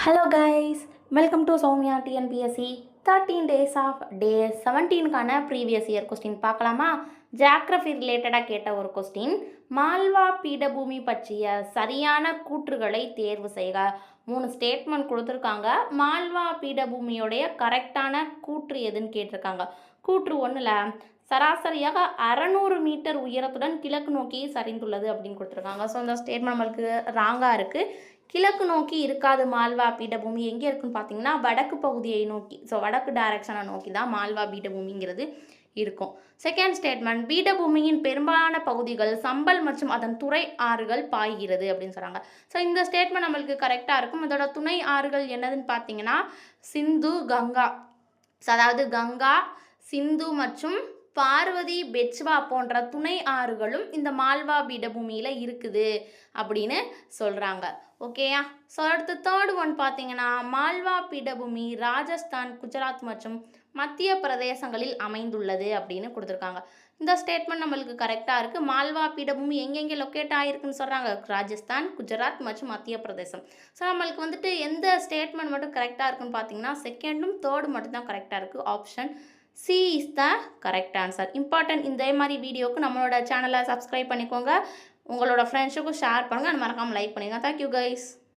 Hello guys, welcome to Soumya TNPSC 13 days of day 17 கான previous year question பார்க்கலாமா? Geography ரிலேட்டடாக கேட்ட ஒரு கொஸ்டின். மால்வா பீடபூமி பற்றிய சரியான கூற்றுகளை தேர்வு செய்க. 3 ஸ்டேட்மெண்ட் கொடுத்துருக்காங்க. மால்வா பீடபூமியோடைய கரெக்டான கூற்று எதுன்னு கேட்டிருக்காங்க. கூற்று 1ல் சராசரியாக 600 மீட்டர் உயரத்துடன் கிழக்கு நோக்கி சரிந்துள்ளது அப்படின்னு கொடுத்துருக்காங்க. ஸோ இந்த ஸ்டேட்மெண்ட் நம்மளுக்கு ராங்காக இருக்குது. கிழக்கு நோக்கி இருக்காது மால்வா பீடபூமி. எங்கே இருக்குன்னு பார்த்தீங்கன்னா வடக்கு பகுதியை நோக்கி, ஸோ வடக்கு டைரக்ஷனை நோக்கி தான் மால்வா பீடபூமிங்கிறது இருக்கும். செகண்ட் ஸ்டேட்மெண்ட், பீடபூமியின் பெரும்பாலான பகுதிகள் சம்பல் மற்றும் அதன் துணை ஆறுகள் பாய்கிறது அப்படின்னு சொல்கிறாங்க. ஸோ இந்த ஸ்டேட்மெண்ட் நம்மளுக்கு கரெக்டாக இருக்கும். இதோட துணை ஆறுகள் என்னதுன்னு பார்த்தீங்கன்னா சிந்து, கங்கா. ஸோ அதாவது கங்கா, சிந்து மற்றும் பார்வதி, பெட்ச்வா போன்ற துணை ஆறுகளும் இந்த மால்வா பீடபூமியில் இருக்குது அப்படின்னு சொல்கிறாங்க. ஓகேயா? ஸோ அடுத்து தேர்ட் ஒன் பார்த்தீங்கன்னா மால்வா பீடபூமி ராஜஸ்தான், குஜராத் மற்றும் மத்திய பிரதேசங்களில் அமைந்துள்ளது அப்படின்னு கொடுத்துருக்காங்க. இந்த ஸ்டேட்மெண்ட் நம்மளுக்கு கரெக்டாக இருக்குது. மால்வா பீடபூமி எங்கெங்கே லொக்கேட் ஆகிருக்குன்னு சொல்கிறாங்க? ராஜஸ்தான், குஜராத் மற்றும் மத்திய பிரதேசம். ஸோ நம்மளுக்கு வந்துட்டு எந்த ஸ்டேட்மெண்ட் மட்டும் கரெக்டாக இருக்குன்னு பார்த்தீங்கன்னா செகண்டும் தேர்டும் மட்டும் தான் கரெக்டாக இருக்குது. Option C is the correct answer. Important. இதே மாதிரி வீடியோவுக்கு நம்மளோட சேனலை சப்ஸ்கிரைப் பண்ணிக்கோங்க. உங்களோட ஃப்ரெண்ட்ஸுக்கும் ஷேர் பண்ணுங்கள். மறக்காமல் லைக் பண்ணுங்கள். Thank you guys.